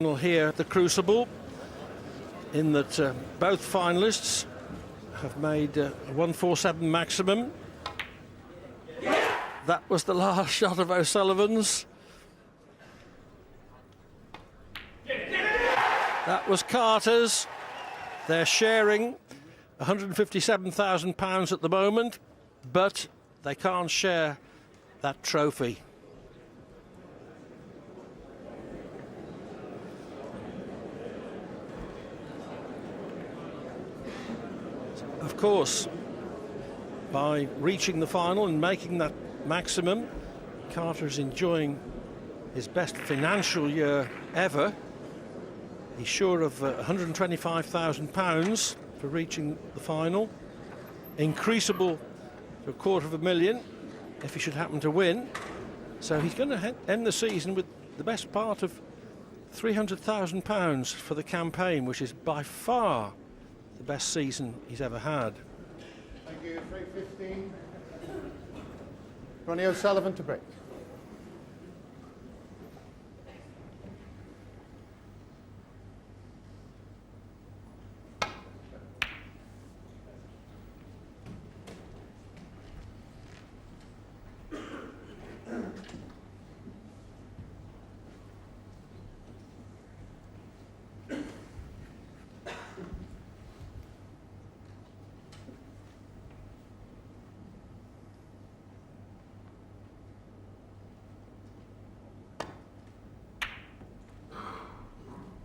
Here at the Crucible, in that both finalists have made a 147 maximum. That was the last shot of O'Sullivan's. That was Carter's. They're sharing £157,000 at the moment, but they can't share that trophy. Of course, by reaching the final and making that maximum, Carter is enjoying his best financial year ever. He's sure of £125,000 for reaching the final, increasable to £250,000 if he should happen to win. So he's going to end the season with the best part of £300,000 for the campaign, which is by far the best season he's ever had. Thank you. 3:15. Ronnie O'Sullivan to break.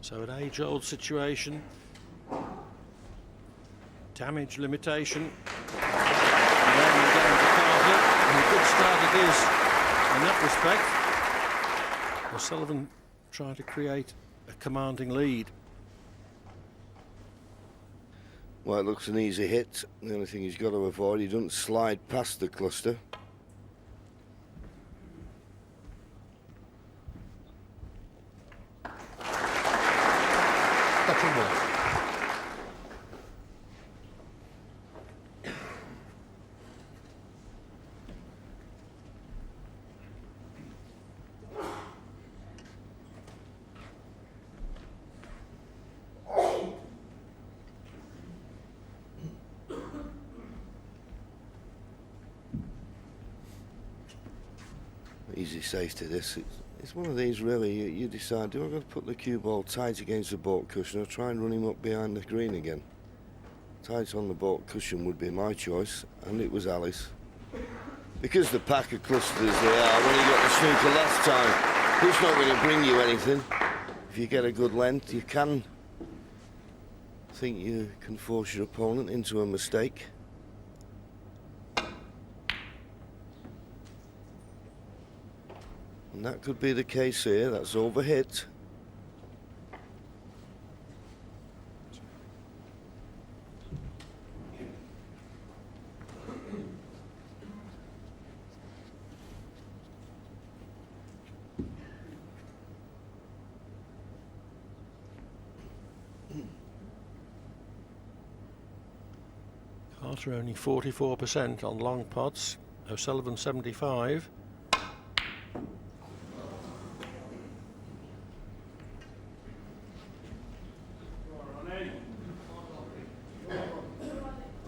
So an age-old situation, damage limitation, and then we're getting to Carter, and a good start it is in that respect. O'Sullivan trying to create a commanding lead. Well, it looks an easy hit. The only thing he's got to avoid, he doesn't slide past the cluster. Easy safe to this. It's one of these really, you decide, do I go to put the cue ball tight against the baulk cushion or try and run him up behind the green again? Tight on the baulk cushion would be my choice, and it was Ali's. Because the pack of clusters they are, when you got the snooker last time, it's not going to bring you anything. If you get a good length, you can think you can force your opponent into a mistake. And that could be the case here. That's overhit. Carter only 44% on long pots, O'Sullivan 75.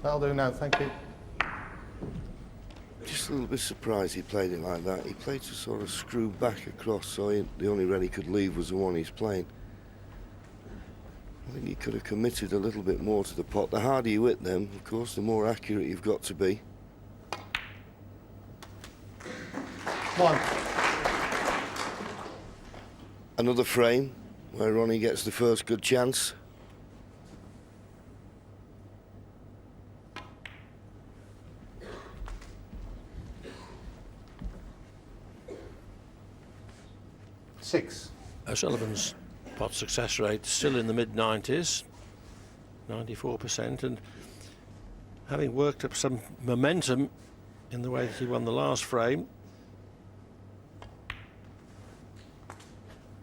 That'll do now, thank you. Just a little bit surprised he played it like that. He played to sort of screw back across, so the only red he could leave was the one he's playing. I think he could have committed a little bit more to the pot. The harder you hit them, of course, the more accurate you've got to be. One. Another frame where Ronnie gets the first good chance. Six. O'Sullivan's pot success rate still in the mid-90s, 94%, and having worked up some momentum in the way that he won the last frame.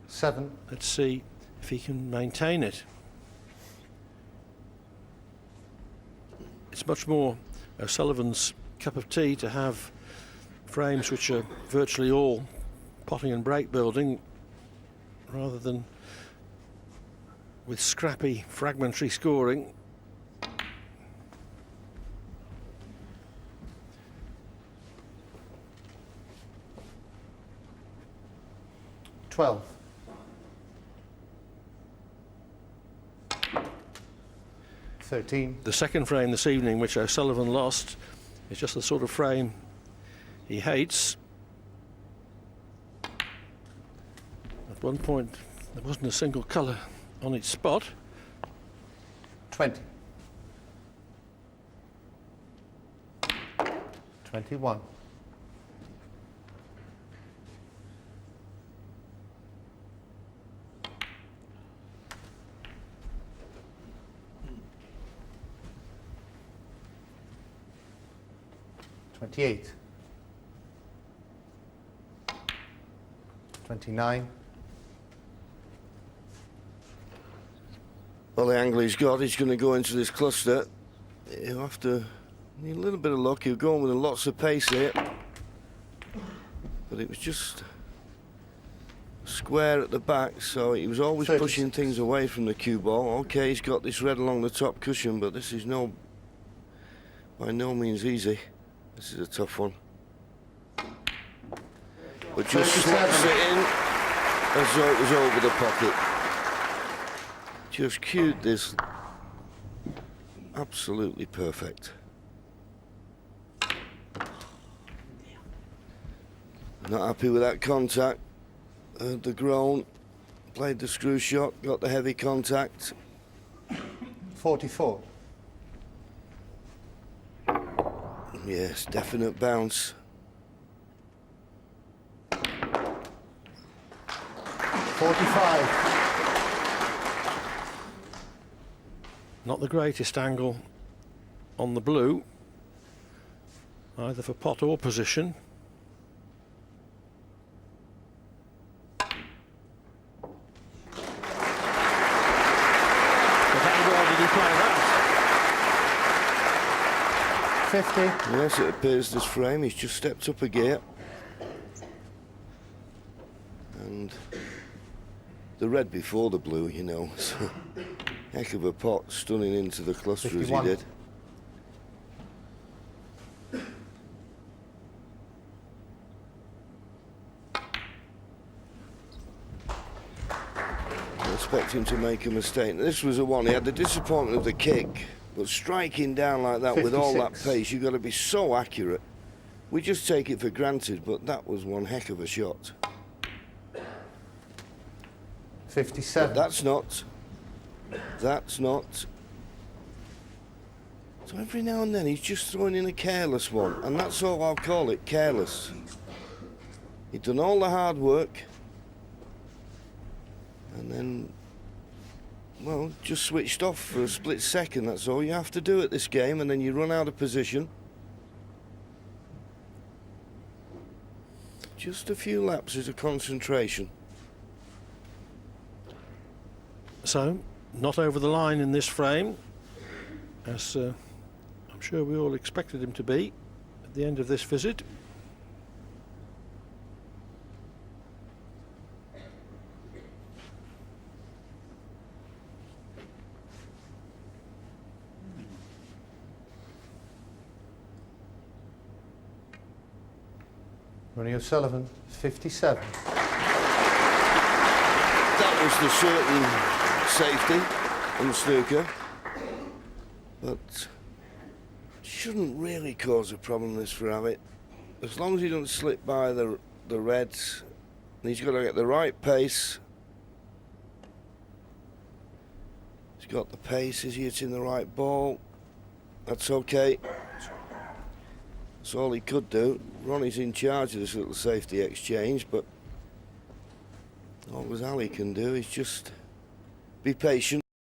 Seven. Let's see if he can maintain it. It's much more O'Sullivan's cup of tea to have frames which are virtually all potting and break building, rather than with scrappy, fragmentary scoring. $12. $13. The second frame this evening, which O'Sullivan lost, is just the sort of frame he hates. At one point, there wasn't a single colour on its spot. 20. 21. $28. 29. Well, the angle he's got, he's going to go into this cluster. He'll have to need a little bit of luck. He'll go on with lots of pace here. But it was just square at the back, so he was always 36. pushing things away from the cue ball. Okay, he's got this red along the top cushion, but this is by no means easy. This is a tough one. But just 37. slots it in as though it was over the pocket. Just cued this. Absolutely perfect. Not happy with that contact. The groan. Played the screw shot, got the heavy contact. 44. Yes, definite bounce. 45. Not the greatest angle on the blue, either for pot or position. But how well did he play that? 50. Yes, it appears this frame, he's just stepped up a gear. And the red before the blue, you know, so heck of a pot, stunning into the cluster 51. as he did. I expect him to make a mistake. This was the one, he had the disappointment of the kick, but striking down like that with all that 56. pace, you've got to be so accurate. We just take it for granted, but that was one heck of a shot. 57. That's not. So every now and then he's just throwing in a careless one, and that's all I'll call it, careless. He'd done all the hard work, and then, well, just switched off for a split second. That's all you have to do at this game, and then you run out of position. Just a few lapses of concentration. So, not over the line in this frame, as I'm sure we all expected him to be at the end of this visit. Ronnie O'Sullivan, 57. That was the certain safety in snooker, but shouldn't really cause a problem, this for Abbott. As long as he doesn't slip by the reds, and he's got to get the right pace. He's got the pace, is he hitting the right ball? That's okay. That's all he could do. Ronnie's in charge of this little safety exchange, but all Ali can do is just be patient.